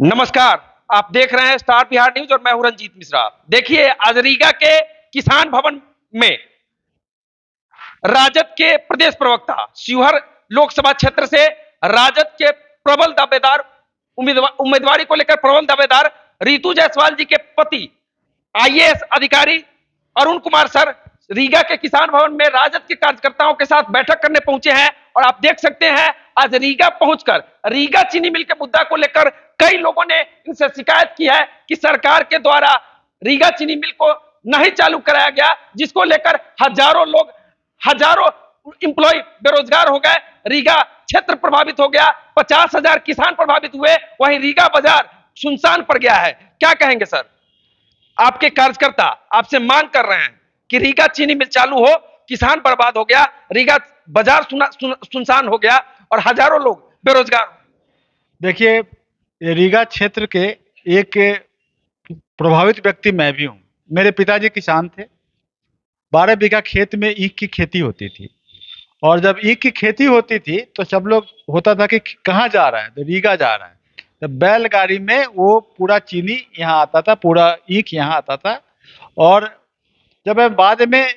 नमस्कार। आप देख रहे हैं स्टार बिहार न्यूज और मैं हूं रंजीत मिश्रा। देखिए, आज रीगा के किसान भवन में राजद के प्रदेश प्रवक्ता, शिवहर लोकसभा क्षेत्र से राजद के प्रबल दावेदार उम्मीदवारी को लेकर प्रबल दावेदार रितु जायसवाल जी के पति आईएएस अधिकारी अरुण कुमार सर रीगा के किसान भवन में राजद के कार्यकर्ताओं के साथ बैठक करने पहुंचे हैं। और आप देख सकते हैं, आज रीगा पहुंचकर रीगा चीनी मिल के मुद्दा को लेकर कई लोगों ने इनसे शिकायत की है कि सरकार के द्वारा रीगा चीनी मिल को नहीं चालू कराया गया, जिसको लेकर हजारों इंप्लॉय बेरोजगार हो गए। रीगा क्षेत्र प्रभावित हो गया, 50,000 किसान प्रभावित हुए। वहीं रीगा बाजार सुनसान पड़ गया है। क्या कहेंगे सर? आपके कार्यकर्ता आपसे मांग कर रहे हैं कि रीगा चीनी मिल चालू हो, किसान बर्बाद हो गया, रीगा बाजार सुनसान हो गया और हजारों लोग बेरोजगार। देखिए, रीगा क्षेत्र के एक प्रभावित व्यक्ति मैं भी हूँ। मेरे पिताजी किसान थे। 12 बीघा खेत में ईख की खेती होती थी, और जब ईख की खेती होती थी तो सब लोग होता था कि कहाँ जा रहा है, तो रीगा जा रहा है। तो बैलगाड़ी में वो पूरा चीनी यहाँ आता था, पूरा ईख यहाँ आता था। और जब मैं बाद में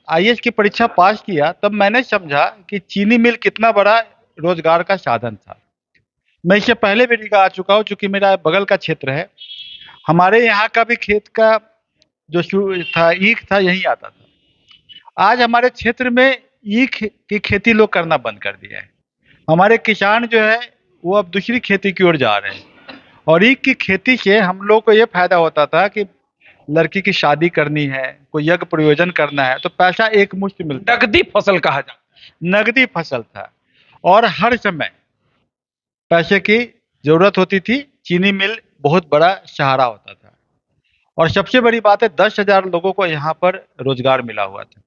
आईएएस की परीक्षा पास किया, तब मैंने समझा कि चीनी मिल कितना बड़ा रोजगार का साधन था। मैं इससे पहले भी रीगा आ चुका हूँ, चूंकि मेरा बगल का क्षेत्र है। हमारे यहाँ का भी खेत का जो था, ईख था, यहीं आता था। आज हमारे क्षेत्र में ईख की खेती लोग करना बंद कर दिया है। हमारे किसान जो है वो अब दूसरी खेती की ओर जा रहे हैं। और ईख की खेती से हम लोग को ये फायदा होता था कि लड़की की शादी करनी है, कोई यज्ञ प्रयोजन करना है, तो पैसा एक मुश्त मिलता। नकदी फसल कहा जाता, नकदी फसल था और हर समय पैसे की जरूरत होती थी। चीनी मिल बहुत बड़ा सहारा होता था। और सबसे बड़ी बात है, 10,000 लोगों को यहाँ पर रोजगार मिला हुआ था।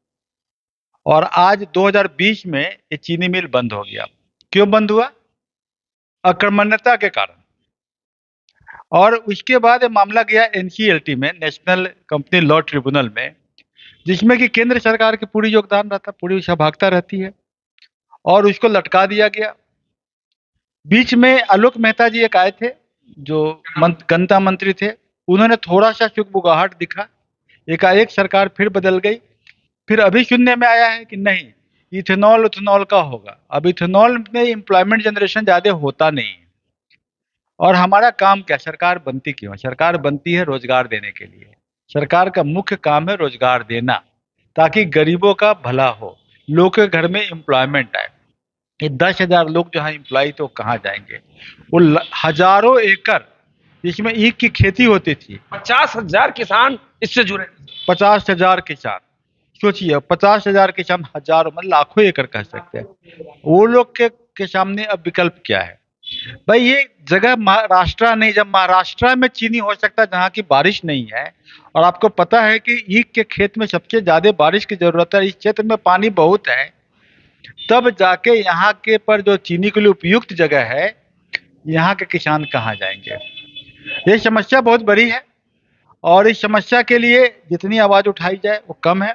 और आज 2020 में ये चीनी मिल बंद हो गया। क्यों बंद हुआ? अकर्मण्यता के कारण। और उसके बाद ये मामला गया एनसीएलटी में, नेशनल कंपनी लॉ ट्रिब्यूनल में, जिसमें कि केंद्र सरकार की पूरी योगदान रहता, पूरी सहभागिता रहती है, और उसको लटका दिया गया। बीच में आलोक मेहता जी एक आए थे, जो गन्ता मंत्री थे। उन्होंने थोड़ा सा सुगबुगाहट दिखा, एकाएक सरकार फिर बदल गई। फिर अभी सुनने में आया है कि नहीं, इथेनॉल उथेनॉल का होगा। अब इथेनॉल में एम्प्लॉयमेंट जनरेशन ज़्यादा होता नहीं है। और हमारा काम क्या, सरकार बनती क्यों? सरकार बनती है रोजगार देने के लिए। सरकार का मुख्य काम है रोजगार देना, ताकि गरीबों का भला हो, लोग के घर में एम्प्लॉयमेंट आए। ये 10,000 लोग जो है एम्प्लॉय, तो कहाँ जाएंगे? वो हजारों एकड़ जिसमें ईख की खेती होती थी। 50,000 किसान इससे जुड़े। 50,000 किसान, सोचिए, 50,000 किसान, हजारों मतलब लाखों एकड़ कह सकते हैं। वो लोग के सामने अब विकल्प क्या है? भाई, ये जगह महाराष्ट्र नहीं, जब महाराष्ट्र में चीनी हो सकता है जहाँ की बारिश नहीं है, और आपको पता है कि ईख के खेत में सबसे ज्यादा बारिश की जरूरत है, इस क्षेत्र में पानी बहुत है, तब जाके यहाँ के पर जो चीनी के लिए उपयुक्त जगह है, यहाँ के किसान कहाँ जाएंगे? ये समस्या बहुत बड़ी है, और इस समस्या के लिए जितनी आवाज उठाई जाए वो कम है।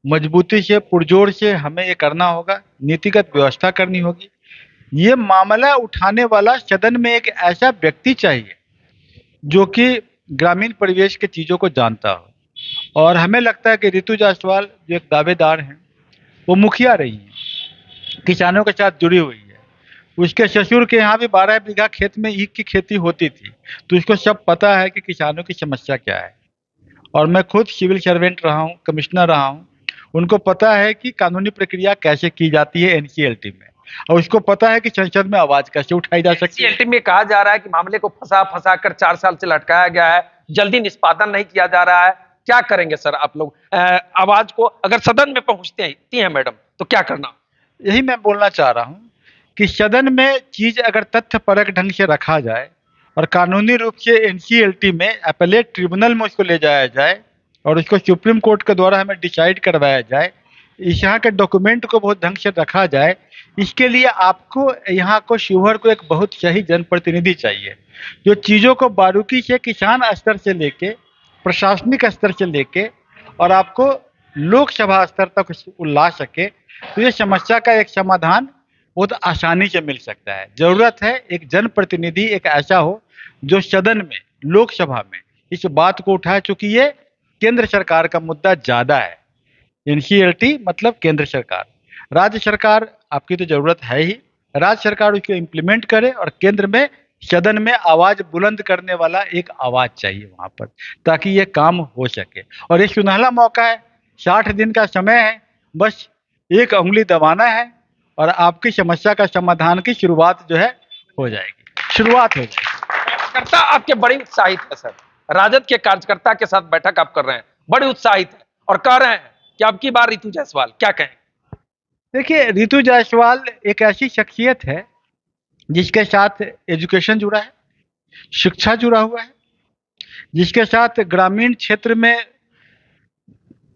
मजबूती से, पुरजोर से हमें ये करना होगा, नीतिगत व्यवस्था करनी होगी। ये मामला उठाने वाला सदन में एक ऐसा व्यक्ति चाहिए जो कि ग्रामीण परिवेश के चीजों को जानता हो। और हमें लगता है कि रितु जायसवाल जो एक दावेदार हैं, वो मुखिया रही हैं, किसानों के साथ जुड़ी हुई है। उसके ससुर के यहाँ भी 12 बीघा खेत में ईख की खेती होती थी, तो उसको सब पता है कि किसानों की समस्या क्या है। और मैं खुद सिविल सर्वेंट रहा हूँ, कमिश्नर रहा हूँ। उनको पता है कि कानूनी प्रक्रिया कैसे की जाती है एनसीएलटी में, और उसको पता है कि संसद में आवाज कैसे उठाई जा सकती है। एनसीएलटी में कहा जा रहा है कि मामले को फंसा कर 4 साल से लटकाया गया है, जल्दी निष्पादन नहीं किया जा रहा है। क्या करेंगे सर आप लोग? आवाज को अगर सदन में पहुंचती हैं मैडम, तो क्या करना? यही मैं बोलना चाह रहा हूँ कि सदन में चीज अगर तथ्यपरक ढंग से रखा जाए, और कानूनी रूप से एनसीएलटी में अपीलेट ट्रिब्यूनल में उसको ले जाया जाए, और उसको सुप्रीम कोर्ट के द्वारा हमें डिसाइड करवाया जाए, इस यहाँ के डॉक्यूमेंट को बहुत ढंग से रखा जाए। इसके लिए आपको यहाँ को, शिवहर को, एक बहुत सही जनप्रतिनिधि चाहिए, जो चीज़ों को बारीकी से किसान स्तर से लेके, प्रशासनिक स्तर से लेके, और आपको लोकसभा स्तर तक ला सके। तो ये समस्या का एक समाधान बहुत आसानी से मिल सकता है। जरूरत है एक जनप्रतिनिधि एक ऐसा हो जो सदन में, लोकसभा में इस बात को उठाया, चूंकि ये केंद्र सरकार का मुद्दा ज्यादा है। एनसीएलटी मतलब केंद्र सरकार, राज्य सरकार आपकी तो जरूरत है ही, राज्य सरकार उसको इम्प्लीमेंट करे और केंद्र में सदन में आवाज बुलंद करने वाला एक आवाज चाहिए वहां पर, ताकि ये काम हो सके। और ये सुनहला मौका है, 60 दिन का समय है, बस एक उंगली दबाना है और आपकी समस्या का समाधान की शुरुआत जो है हो जाएगी, शुरुआत हो जाएगी। कार्यकर्ता आपके बड़े उत्साहित है सर, राजद के कार्यकर्ता के साथ बैठक आप कर रहे हैं, बड़े उत्साहित है और कह रहे हैं कि अब की बार रितु जायसवाल, क्या कहें? देखिए, रितु जायसवाल एक ऐसी शख्सियत है जिसके साथ एजुकेशन जुड़ा है, शिक्षा जुड़ा हुआ है, जिसके साथ ग्रामीण क्षेत्र में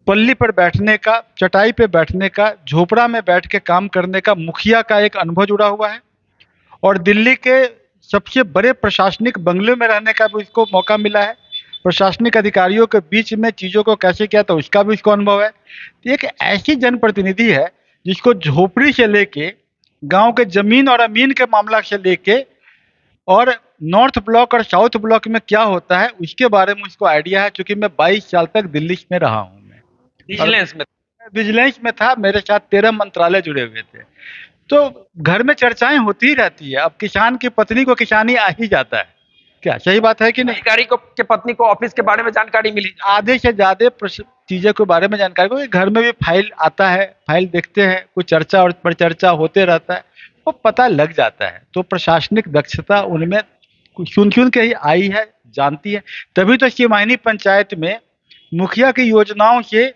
पल्ली पर बैठने का, चटाई पे बैठने का, झोपड़ा में बैठ के काम करने का, मुखिया का एक अनुभव जुड़ा हुआ है, और दिल्ली के सबसे बड़े प्रशासनिक बंगले में रहने का भी उसको मौका मिला है। प्रशासनिक अधिकारियों के बीच में चीज़ों को कैसे किया, तो उसका भी उसको अनुभव है। एक ऐसी जनप्रतिनिधि है जिसको झोपड़ी से लेके, गांव के जमीन और अमीन के मामला से लेके, और नॉर्थ ब्लॉक और साउथ ब्लॉक में क्या होता है उसके बारे में उसको आइडिया है, क्योंकि मैं 22 साल तक दिल्ली में रहा हूँ। मैं विजिलेंस में विजिलेंस में था, मेरे साथ 13 मंत्रालय जुड़े हुए थे, तो घर में चर्चाएं होती ही रहती है। अब किसान की पत्नी को किसानी आ ही जाता है, क्या सही बात है कि नहीं? अधिकारी को के पत्नी को ऑफिस के बारे में जानकारी मिली, आधे से ज्यादा चीजों के बारे में जानकारी, क्योंकि घर में भी फाइल आता है, फाइल देखते हैं, कुछ चर्चा और परिचर्चा होते रहता है, वो पता लग जाता है। तो प्रशासनिक दक्षता उनमें सुन सुन के ही आई है, जानती है। तभी तो सिमाहिनी पंचायत में मुखिया की योजनाओं से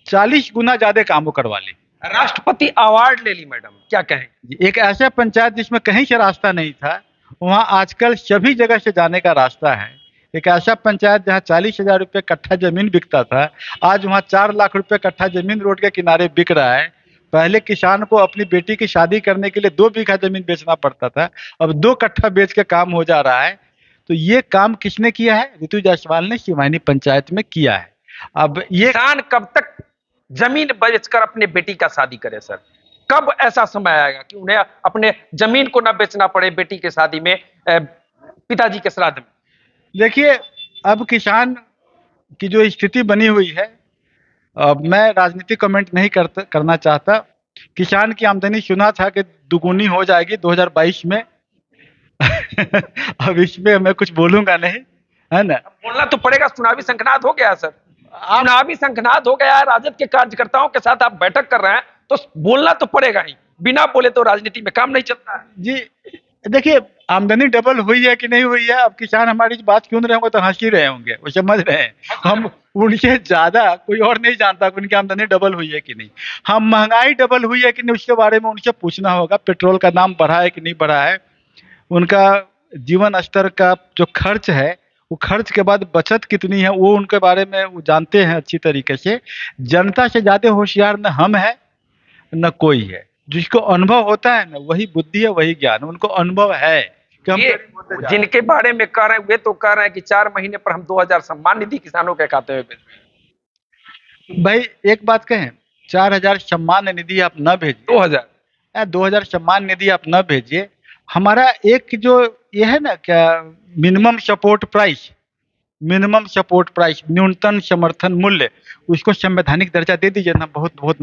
40 गुना ज्यादा काम वो करवा ली, राष्ट्रपति अवार्ड ले ली मैडम, क्या कहें? एक ऐसा पंचायत जिसमें कहीं से रास्ता नहीं था, वहाँ आजकल सभी जगह से जाने का रास्ता है। एक ऐसा पंचायत जहाँ 40,000 रुपये कट्ठा जमीन बिकता था, आज वहाँ 4 लाख रुपए कट्ठा जमीन रोड के किनारे बिक रहा है। पहले किसान को अपनी बेटी की शादी करने के लिए 2 बीघा जमीन बेचना पड़ता था, अब 2 कट्ठा बेच के काम हो जा रहा है। तो ये काम किसने किया है? रितु जायसवाल ने सिमाहिनी पंचायत में किया है। अब ये किसान कब तक जमीन बेचकर अपने बेटी का शादी करे सर? कब ऐसा समय आएगा कि उन्हें अपने जमीन को ना बेचना पड़े बेटी के शादी में, पिताजी के श्राद्ध में? देखिए, अब किसान की जो स्थिति बनी हुई है, मैं राजनीतिक कमेंट नहीं करना चाहता। किसान की आमदनी सुना था कि दुगुनी हो जाएगी 2022 में। अब इसमें मैं कुछ बोलूंगा नहीं, है ना? बोलना तो पड़ेगा, चुनावी संकनाद हो गया है सर, चुनावी संकनाद हो गया है, राजद के कार्यकर्ताओं के साथ आप बैठक कर रहे हैं तो बोलना तो पड़ेगा ही, बिना बोले तो राजनीति में काम नहीं चलता है। जी देखिए, आमदनी डबल हुई है कि नहीं हुई है, अब किसान हमारी बात क्यों रहे होंगे, तो हंस ही रहे होंगे, वो समझ रहे हैं। हम उनसे ज्यादा कोई और नहीं जानता कि उनकी आमदनी डबल हुई है कि नहीं। हम महंगाई डबल हुई है कि नहीं उसके बारे में उनसे पूछना होगा। पेट्रोल का दाम बढ़ा है कि नहीं बढ़ा है, उनका जीवन स्तर का जो खर्च है, वो खर्च के बाद बचत कितनी है, वो उनके बारे में वो जानते हैं अच्छी तरीके से। जनता से ज्यादा होशियार न हम है न कोई है। जिसको अनुभव होता है ना, वही बुद्धि है, वही ज्ञान, उनको अनुभव है कि हम ये जिनके बारे में कह रहे हैं वे तो कह रहे हैं कि 4 महीने पर हम 2000 सम्मान निधि किसानों के खाते में भेज रहे हैं। भाई एक बात कहें, 4000 सम्मान निधि आप न भेजिए, 2000 सम्मान निधि आप न भेजिए। हमारा एक जो ये है ना, क्या मिनिमम सपोर्ट प्राइस, न्यूनतम समर्थन मूल्य, उसको संवैधानिक दर्जा दे दीजिए ना। बहुत बहुत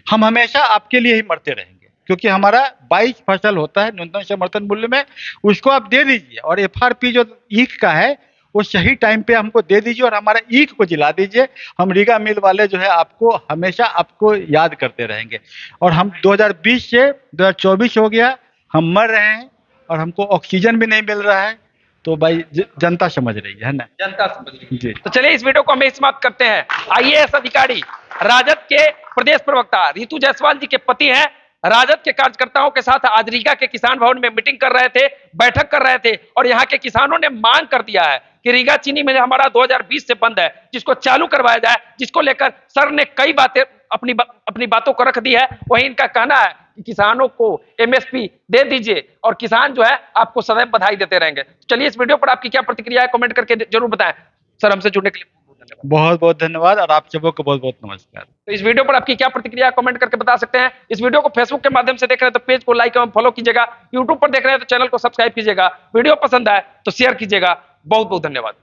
हम हमेशा आपके लिए ही मरते रहेंगे, क्योंकि हमारा 22 फसल होता है न्यूनतम समर्थन मूल्य में, उसको आप दे दीजिए। और एफआरपी जो ईख का है वो सही टाइम पे हमको दे दीजिए और हमारा ईख को जिला दीजिए। हम रीगा मिल वाले जो है आपको हमेशा आपको याद करते रहेंगे। और हम 2020 से 2024 हो गया, हम मर रहे हैं और हमको ऑक्सीजन भी नहीं मिल रहा है। तो भाई जनता समझ रही है ना, जनता समझ रही जी। तो चलिए इस वीडियो को हम समाप्त करते हैं। आईएएस अधिकारी, राजद के प्रदेश प्रवक्ता रितु जायसवाल जी के पति हैं, राजद के कार्यकर्ताओं के साथ आज रीगा के किसान भवन में मीटिंग कर रहे थे, बैठक कर रहे थे, और यहाँ के किसानों ने मांग कर दिया है कि रीगा चीनी मिल हमारा 2020 से बंद है, जिसको चालू करवाया जाए, जिसको लेकर सर ने कई बातें अपनी बातों को रख दी है। वही इनका कहना है कि किसानों को एमएसपी दे दीजिए और किसान जो है आपको सदैव बधाई देते रहेंगे। चलिए इस वीडियो पर आपकी क्या प्रतिक्रिया है, कमेंट करके जरूर बताएं। सर हमसे जुड़ने के लिए धन्यवाद। बहुत बहुत धन्यवाद और आप सबों को बहुत बहुत नमस्कार। तो इस वीडियो पर आपकी क्या प्रतिक्रिया कमेंट करके बता सकते हैं। इस वीडियो को फेसबुक के माध्यम से देख रहे हैं तो पेज को लाइक एवं फॉलो कीजिएगा। यूट्यूब पर देख रहे हैं तो चैनल को सब्सक्राइब कीजिएगा। वीडियो पसंद आए तो शेयर कीजिएगा। बहुत बहुत धन्यवाद।